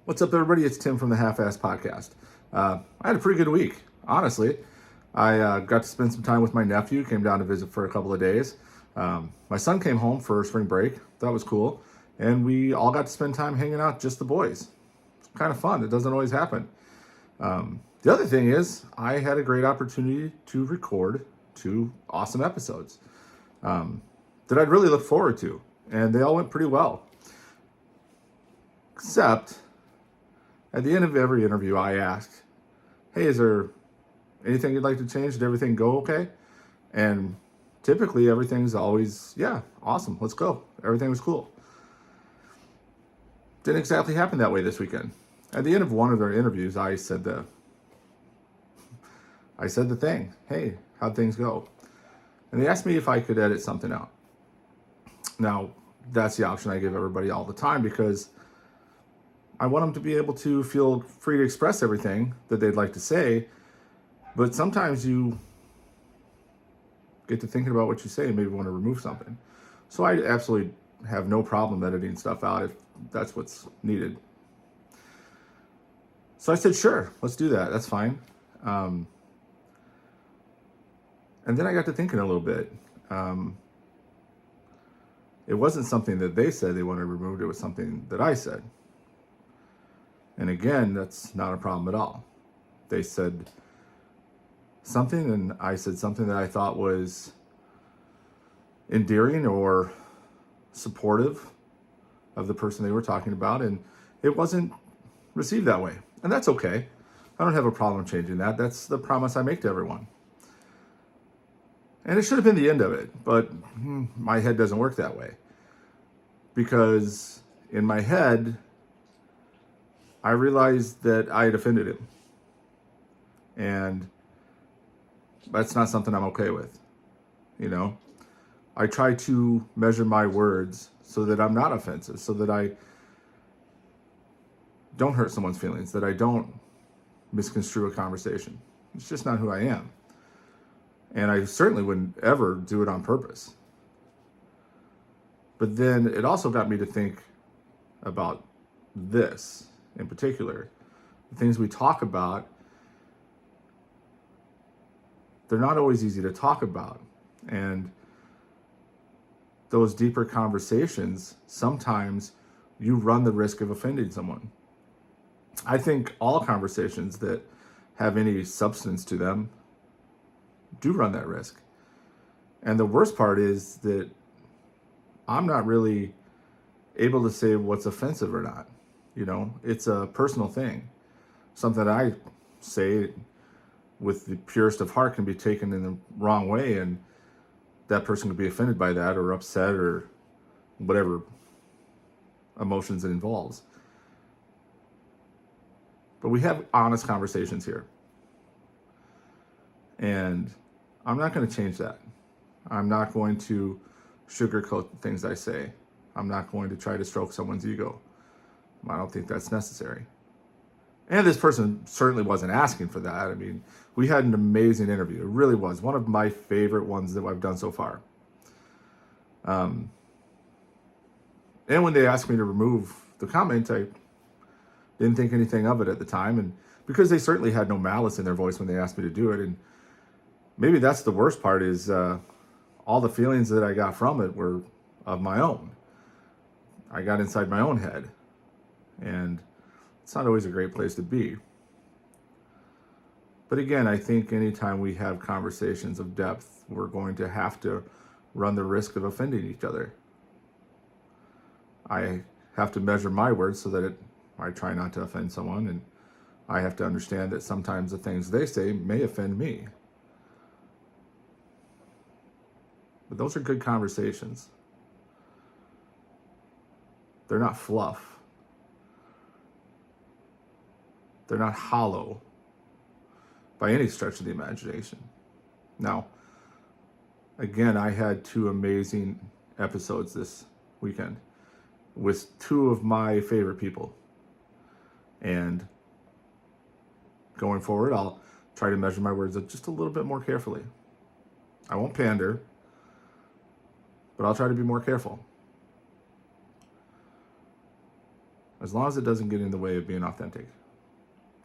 What's up, everybody? It's Tim from the Half-Ass Podcast. I had a pretty good week, honestly. I got to spend some time with my nephew, came down to visit for a couple of days. My son came home for spring break. That was cool. And we all got to spend time hanging out, just the boys. It's kind of fun. It doesn't always happen. The other thing is, I had a great opportunity to record 2 awesome episodes that I'd really look forward to. And they all went pretty well. Except, at the end of every interview, I ask, hey, is there anything you'd like to change? Did everything go okay? And typically everything's always, yeah, awesome, let's go. Everything was cool. Didn't exactly happen that way this weekend. At the end of one of their interviews, I said the thing, hey, how'd things go? And they asked me if I could edit something out. Now, that's the option I give everybody all the time because I want them to be able to feel free to express everything that they'd like to say, but sometimes you get to thinking about what you say and maybe want to remove something. So I absolutely have no problem editing stuff out if that's what's needed. So I said, sure, let's do that. That's fine. And then I got to thinking a little bit. It wasn't something that they said they wanted removed. It was something that I said. And again, that's not a problem at all. They said something and I said something that I thought was endearing or supportive of the person they were talking about, and it wasn't received that way. And that's okay. I don't have a problem changing that. That's the promise I make to everyone. And it should have been the end of it, but my head doesn't work that way. Because in my head, I realized that I had offended him. And that's not something I'm okay with. You know, I try to measure my words so that I'm not offensive, so that I don't hurt someone's feelings, that I don't misconstrue a conversation. It's just not who I am. And I certainly wouldn't ever do it on purpose. But then it also got me to think about this in particular. The things we talk about, they're not always easy to talk about. And those deeper conversations, sometimes you run the risk of offending someone. I think all conversations that have any substance to them do run that risk. And the worst part is that I'm not really able to say what's offensive or not. You know, it's a personal thing. Something that I say with the purest of heart can be taken in the wrong way, and that person could be offended by that or upset or whatever emotions it involves. But we have honest conversations here. And I'm not going to change that. I'm not going to sugarcoat the things I say. I'm not going to try to stroke someone's ego. I don't think that's necessary. And this person certainly wasn't asking for that. I mean, we had an amazing interview. It really was. One of my favorite ones that I've done so far. And when they asked me to remove the comment, I didn't think anything of it at the time. And because they certainly had no malice in their voice when they asked me to do it. And maybe that's the worst part is all the feelings that I got from it were of my own. I got inside my own head. And it's not always a great place to be. But again, I think anytime we have conversations of depth, we're going to have to run the risk of offending each other. I have to measure my words so that I try not to offend someone, and I have to understand that sometimes the things they say may offend me. But those are good conversations. They're not fluff. They're not hollow by any stretch of the imagination. Now, again, I had 2 amazing episodes this weekend with 2 of my favorite people. And going forward, I'll try to measure my words just a little bit more carefully. I won't pander, but I'll try to be more careful. as long as it doesn't get in the way of being authentic,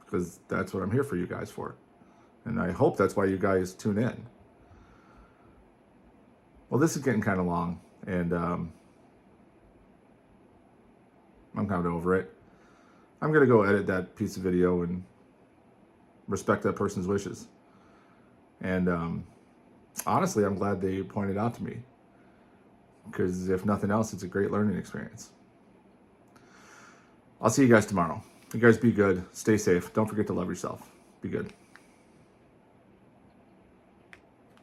because that's what I'm here for you guys for. And I hope that's why you guys tune in. Well, this is getting kind of long, and I'm kind of over it. I'm going to go edit that piece of video and respect that person's wishes. And honestly, I'm glad they pointed out to me, because if nothing else, it's a great learning experience. I'll see you guys tomorrow. You guys be good. Stay safe. Don't forget to love yourself. Be good.